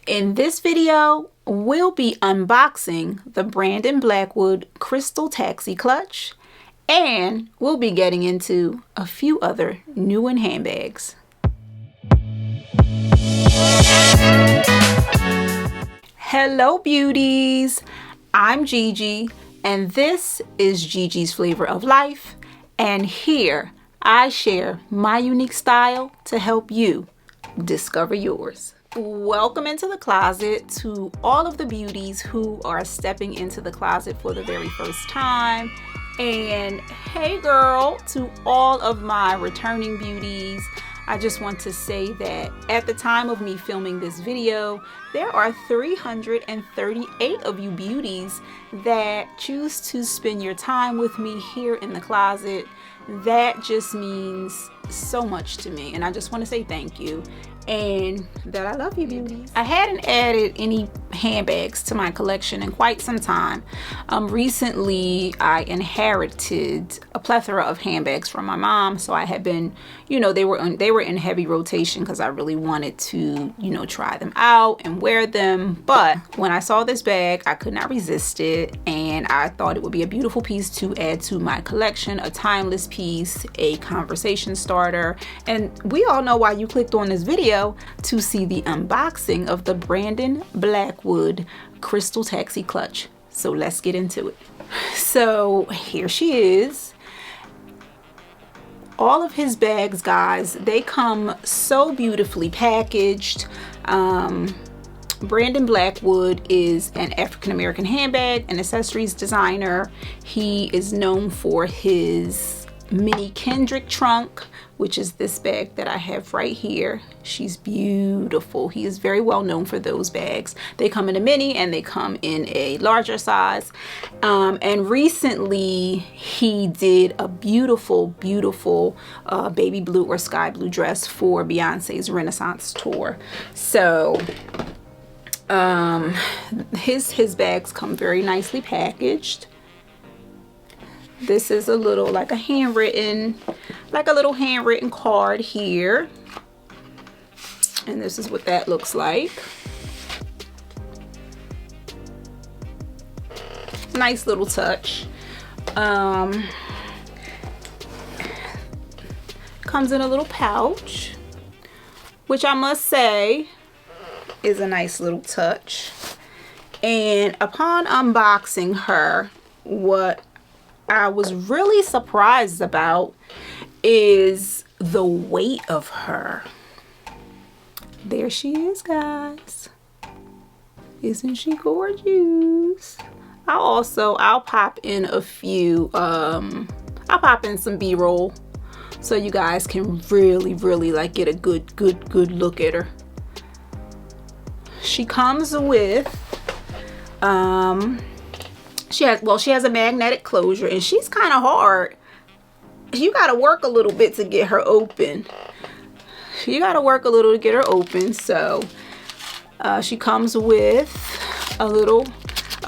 In this video, we'll be unboxing the Brandon Blackwood Crystal Taxi Clutch, and we'll be getting into a few other new handbags. Hello beauties, I'm Gigi, and this is Gigi's Flavor of Life, and here I share my unique style to help you discover yours. Welcome into the closet to all of the beauties who are stepping into the closet for the very first time. And hey girl, to all of my returning beauties, I just want to say that at the time of me filming this video, there are 338 of you beauties that choose to spend your time with me here in the closet. That just means so much to me, and I just want to say thank you and that I love you beauties. I hadn't added any handbags to my collection in quite some time. Recently I inherited a plethora of handbags from my mom, so I had been, you know, they were in heavy rotation because I really wanted to, you know, try them out and wear them. But when I saw this bag, I could not resist it, and I thought it would be a beautiful piece to add to my collection, a timeless piece, a conversation starter. And we all know why you clicked on this video, to see the unboxing of the Brandon Blackwood Crystal Taxi Clutch. So let's get into it. So here she is. All of his bags, guys, they come so beautifully packaged. Brandon Blackwood is an African-American handbag and accessories designer. He is known for his mini Kendrick trunk, which is this bag that I have right here. She's beautiful. He is very well known for those bags. They come in a mini and they come in a larger size. And recently he did a beautiful baby blue or sky blue dress for Beyonce's Renaissance tour. So his bags come very nicely packaged. This is a little like a handwritten card here, and this is what that looks like. Nice little touch. Comes in a little pouch, which I must say is a nice little touch. And upon unboxing her, what I was really surprised about is the weight of her. There she is, guys. Isn't she gorgeous? I'll pop in a few I'll pop in some b-roll so you guys can really like get a good look at her. She comes with she has a magnetic closure, and she's kind of hard. You got to work a little bit to get her open. So she comes with a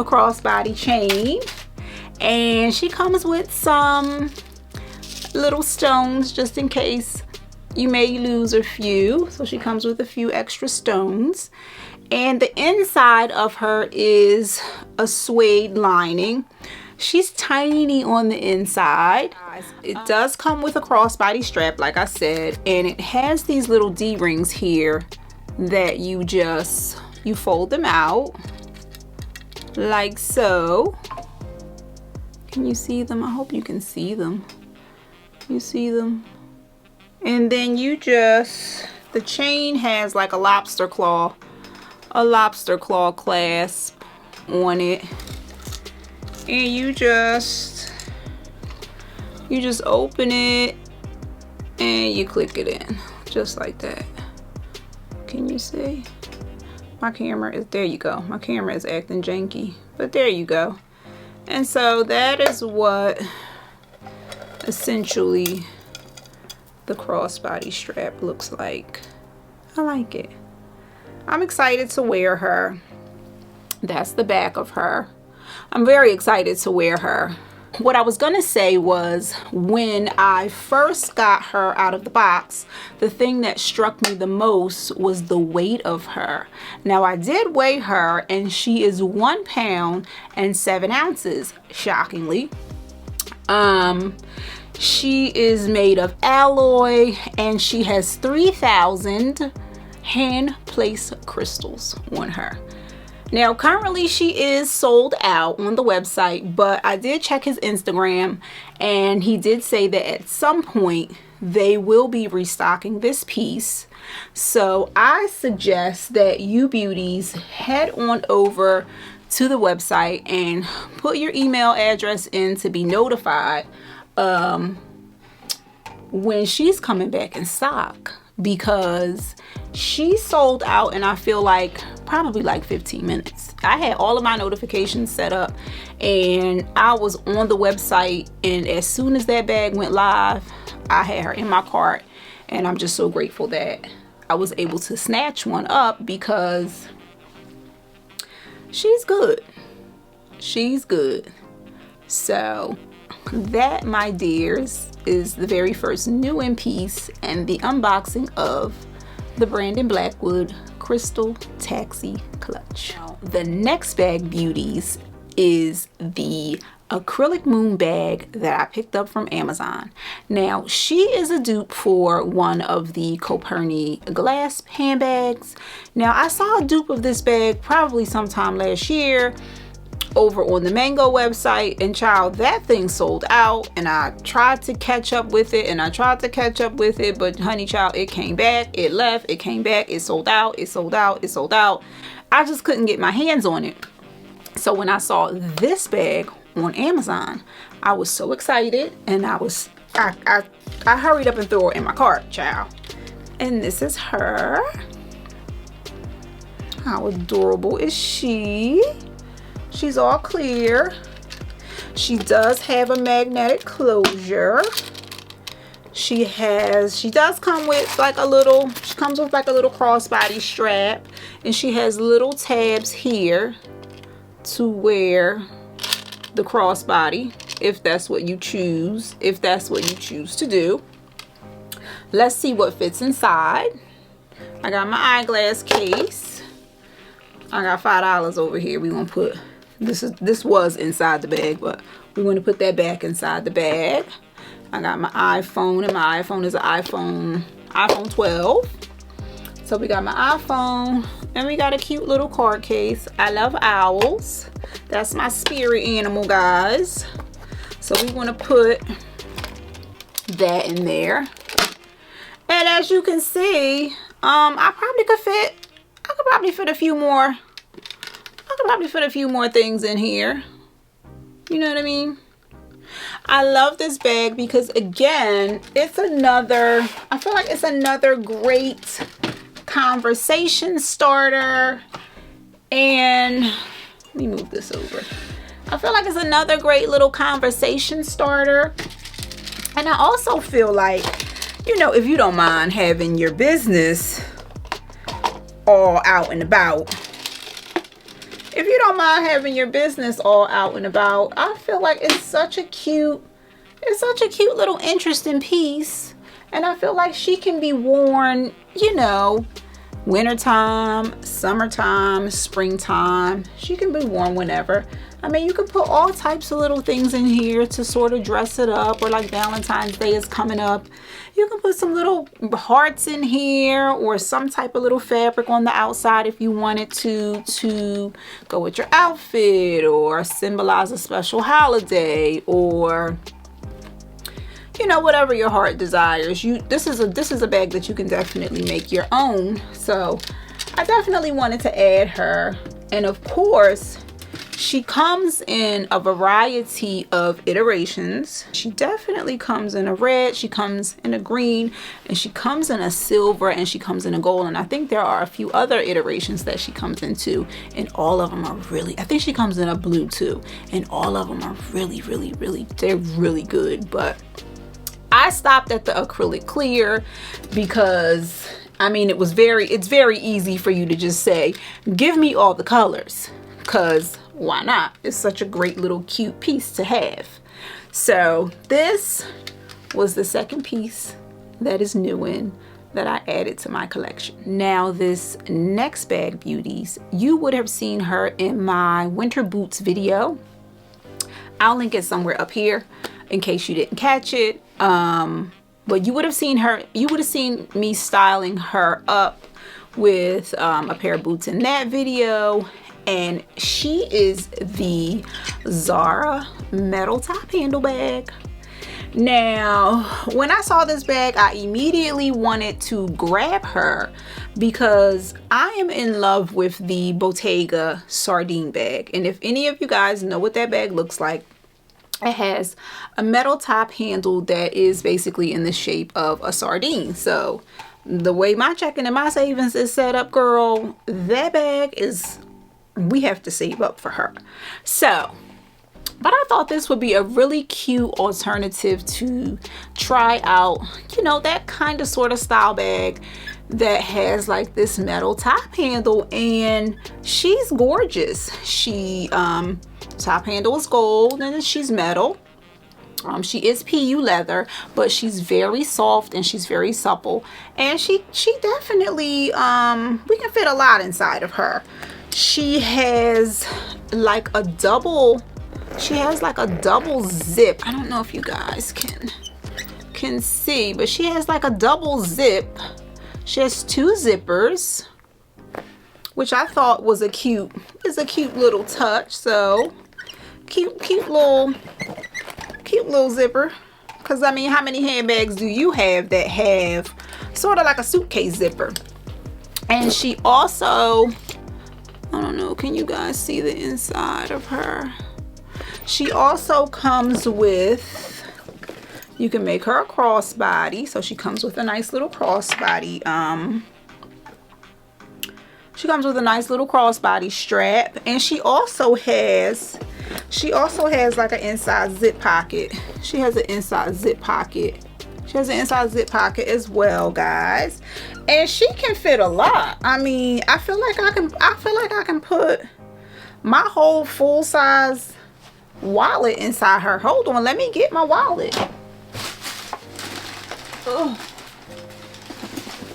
crossbody chain, and she comes with some little stones just in case you may lose a few. So she comes with a few extra stones. And the inside of her is a suede lining. She's tiny on the inside. It does come with a crossbody strap, like I said, and it has these little D-rings here that you fold them out like so. Can you see them? I hope you can see them. You see them? And then the chain has like a lobster claw clasp on it, and you just open it and you click it in just like that. Can you see? My camera is, there you go. My camera is acting janky, but there you go. And so that is what essentially the crossbody strap looks like. I like it. I'm excited to wear her. That's the back of her. I'm very excited to wear her. what I was gonna say was, when I first got her out of the box, the thing that struck me the most was the weight of her. Now, I did weigh her, and she is 1 pound and 7 ounces, shockingly. She is made of alloy, and she has 3,000 hand placed crystals on her. Now, currently she is sold out on the website, but I did check his Instagram, and he did say that at some point they will be restocking this piece. So I suggest that you beauties head on over to the website and put your email address in to be notified when she's coming back in stock, because she sold out and I feel like probably like 15 minutes. I had all of my notifications set up, and I was on the website, and as soon as that bag went live, I had her in my cart, and I'm just so grateful that I was able to snatch one up, because she's good. She's good. So that, my dears, is the very first new in piece and the unboxing of the Brandon Blackwood Crystal Taxi Clutch. The next bag, beauties, is the Acrylic Moon Bag that I picked up from Amazon. Now, she is a dupe for one of the Coperni glass handbags. Now, I saw a dupe of this bag probably sometime last year over on the Mango website, and child, that thing sold out, and I tried to catch up with it, and I tried to catch up with it, but honey child, it came back, it left, it came back, it sold out, it sold out, it sold out. I just couldn't get my hands on it. So when I saw this bag on Amazon, I was so excited, and I hurried up and threw her in my cart, child. And this is her. How adorable is she? She's all clear. She does have a magnetic closure. She does come with like a little, she comes with like a little crossbody strap, and she has little tabs here to wear the crossbody if that's what you choose, to do. Let's see what fits inside. I got my eyeglass case. I got $5 over here. We're gonna put this was inside the bag, but we're going to put that back inside the bag. I got my iPhone, and my iPhone is an iPhone 12. So we got my iPhone, and we got a cute little card case. I love owls. That's my spirit animal, guys. So we want to put that in there. And as you can see, I could probably fit a few more. Things in here. You know what I mean? I love this bag because, again, I feel like it's another great conversation starter. And let me move this over. I feel like it's another great little conversation starter. And I also feel like, you know, if you don't mind having your business all out and about, I feel like it's such a cute little interesting piece. And I feel like she can be worn, you know, wintertime, summertime, springtime. She can be worn whenever. I mean, you can put all types of little things in here to sort of dress it up, or like Valentine's Day is coming up. You can put some little hearts in here, or some type of little fabric on the outside if you wanted to go with your outfit, or symbolize a special holiday, or, you know, whatever your heart desires. This is a bag that you can definitely make your own. So I definitely wanted to add her. And of course, she comes in a variety of iterations. She definitely comes in a red, she comes in a green, and she comes in a silver, and she comes in a gold. And I think there are a few other iterations that she comes into, and all of them are really, I think she comes in a blue too, and all of them are really, they're really good. But I stopped at the acrylic clear because, I mean, it's very easy for you to just say, give me all the colors, because why not? It's such a great little cute piece to have. So this was the second piece that is new in that I added to my collection. Now this next bag, beauties, you would have seen her in my winter boots video. I'll link it somewhere up here in case you didn't catch it. But you would have seen her, you would have seen me styling her up with a pair of boots in that video. And she is the Zara metal top handle bag. Now, when I saw this bag, I immediately wanted to grab her because I am in love with the Bottega sardine bag. And if any of you guys know what that bag looks like, it has a metal top handle that is basically in the shape of a sardine. So the way my checking and my savings is set up, girl, that bag is, we have to save up for her. So, but I thought this would be a really cute alternative to try out, you know, that kind of sort of style bag that has like this metal top handle, and she's gorgeous. She top handle is gold and she's metal. She is PU leather, but she's very soft and she's very supple, and she definitely we can fit a lot inside of her. She has like a double zip. I don't know if you guys can see, but she has like a double zip. She has two zippers, which I thought was a cute little touch. So cute little zipper. Because I mean, how many handbags do you have that have sort of like a suitcase zipper? And she also, I don't know, can you guys see the inside of her? She also comes with, you can make her a crossbody. So she comes with a nice little crossbody. She comes with a nice little crossbody strap, and she also has like an inside zip pocket. She has an inside zip pocket. She has an inside zip pocket as well, guys. And she can fit a lot. I mean, I feel like I can put my whole full size wallet inside her. Hold on, let me get my wallet. Ugh.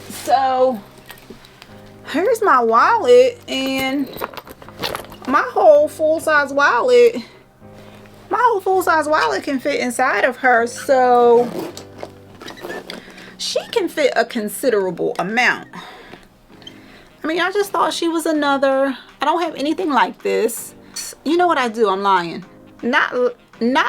So here's my wallet, and my whole full-size wallet can fit inside of her, so she can fit a considerable amount. I mean, I just thought she was another, I don't have anything like this. You know what I do? I'm lying. Not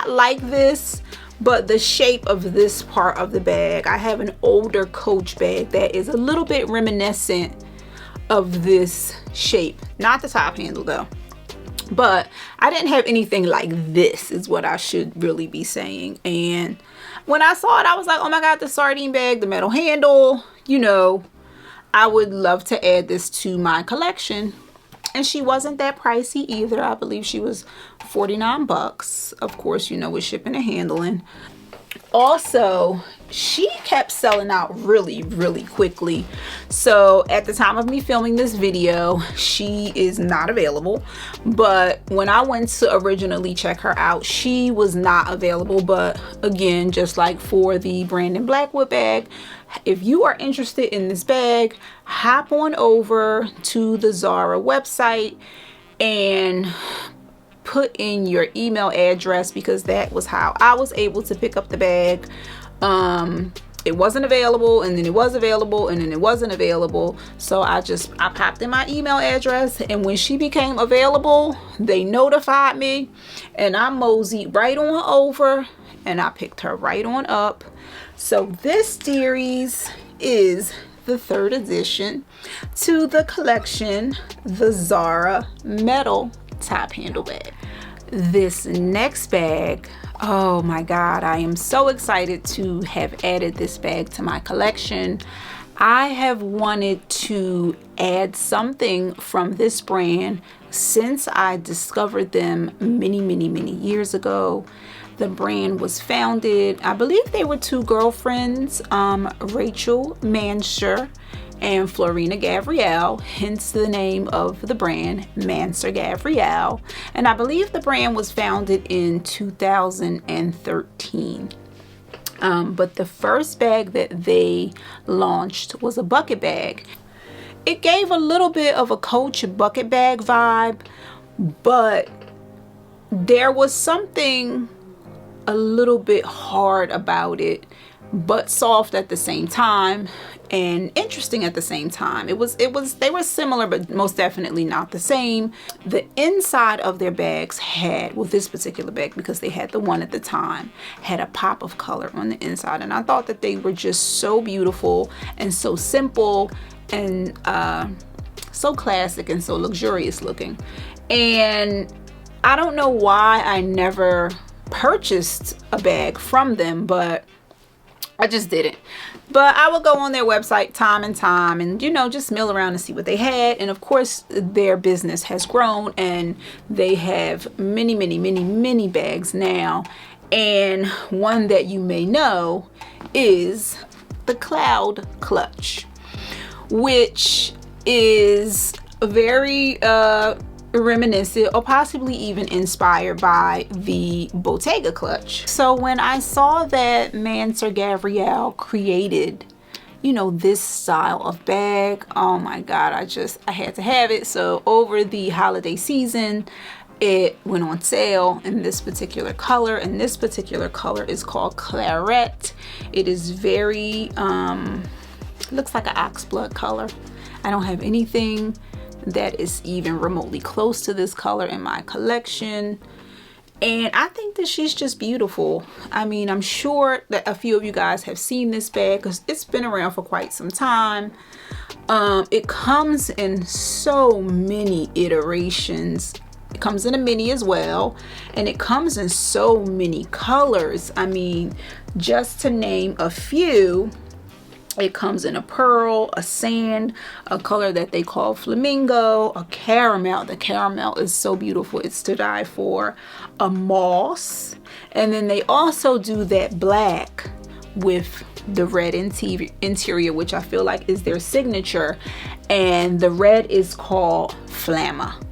like this, but the shape of this part of the bag. I have an older Coach bag that is a little bit reminiscent of this shape. Not the top handle though. But I didn't have anything like this, is what I should really be saying. And when I saw it, I was like, oh my God, the sardine bag, the metal handle, you know, I would love to add this to my collection. And she wasn't that pricey either. I believe she was 49 bucks. Of course, you know, with shipping and handling. Also, she kept selling out really quickly. So at the time of me filming this video, she is not available. But when I went to originally check her out, she was not available. But again, just like for the Brandon Blackwood bag, if you are interested in this bag, hop on over to the Zara website and put in your email address, because that was how I was able to pick up the bag. It wasn't available, and then it was available, and then it wasn't available. So I popped in my email address, and when she became available, they notified me, and I moseyed right on over and I picked her right on up. So this series is the third addition to the collection, the Zara metal top handle bag. This next bag, oh my God, I am so excited to have added this bag to my collection. I have wanted to add something from this brand since I discovered them many years ago. The brand was founded, I believe they were two girlfriends, Rachel Mansur and Florina Gavriel, hence the name of the brand, Mansur Gavriel. And I believe the brand was founded in 2013. But the first bag that they launched was a bucket bag. It gave a little bit of a Coach bucket bag vibe, but there was something a little bit hard about it, but soft at the same time and interesting at the same time. They were similar, but most definitely not the same. The inside of their bags had, with this particular bag, because they had the one at the time, had a pop of color on the inside, and I thought that they were just so beautiful and so simple and so classic and so luxurious looking. And I don't know why I never purchased a bag from them, but I just didn't. But I would go on their website time and time and, you know, just mill around and see what they had. And of course their business has grown and they have many bags now. And one that you may know is the Cloud Clutch, which is very reminiscent or possibly even inspired by the Bottega clutch. So when I saw that Mansur Gavriel created, you know, this style of bag, oh my God, I had to have it. So over the holiday season, it went on sale in this particular color, and this particular color is called Claret. It is very looks like an oxblood color. I don't have anything that is even remotely close to this color in my collection, and I think that she's just beautiful. I mean, I'm sure that a few of you guys have seen this bag because it's been around for quite some time. It comes in so many iterations. It comes in a mini as well, and it comes in so many colors. I mean, just to name a few, it comes in a pearl, a sand, a color that they call flamingo, a caramel. The caramel is so beautiful, it's to die for. A moss, and then they also do that black with the red interior, which I feel like is their signature, and the red is called Flamma.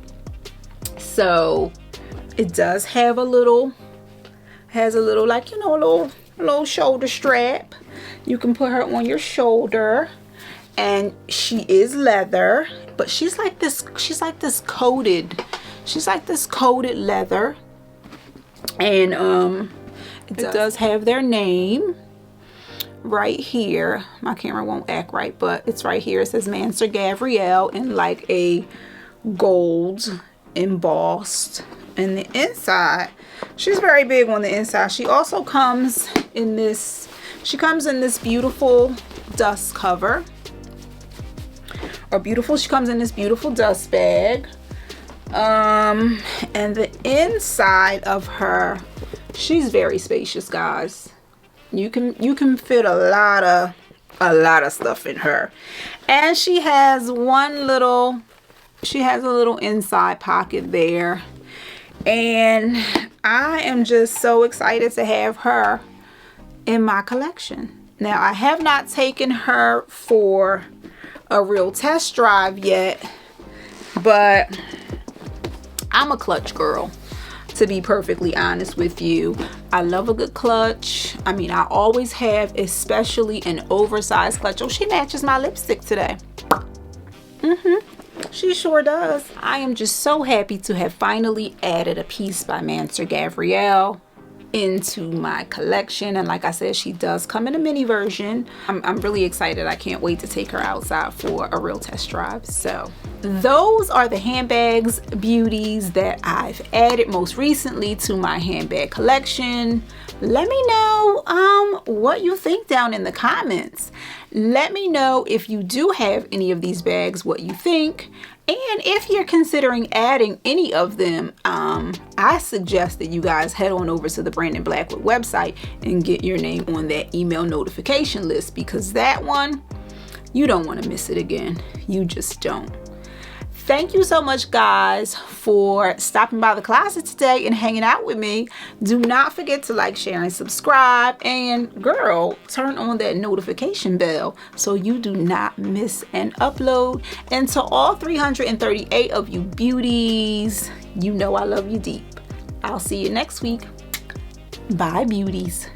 So it does have a little, like, you know, a little shoulder strap. You can put her on your shoulder, and she is leather, but she's like this coated leather, and it does have their name right here. My camera won't act right, but it's right here. It says Mansur Gavriel in like a gold embossed. And the inside, she's very big on the inside. She also comes in this, she comes in this beautiful dust cover, she comes in this beautiful dust bag. And the inside of her, she's very spacious, guys. You can fit a lot of stuff in her. And she has a little inside pocket there. And I am just so excited to have her in my collection. Now, I have not taken her for a real test drive yet, but I'm a clutch girl, to be perfectly honest with you. I love a good clutch. I mean, I always have, especially an oversized clutch. Oh, she matches my lipstick today. She sure does. I am just so happy to have finally added a piece by Mansur Gavriel into my collection. And like I said, she does come in a mini version. I'm really excited. I can't wait to take her outside for a real test drive. So those are the handbags, beauties, that I've added most recently to my handbag collection. Let me know what you think down in the comments. Let me know if you do have any of these bags, what you think. And if you're considering adding any of them, I suggest that you guys head on over to the Brandon Blackwood website and get your name on that email notification list, because that one, you don't want to miss it again. You just don't. Thank you so much, guys, for stopping by the closet today and hanging out with me. Do not forget to like, share, and subscribe. And girl, turn on that notification bell so you do not miss an upload. And to all 338 of you beauties, you know I love you deep. I'll see you next week. Bye, beauties.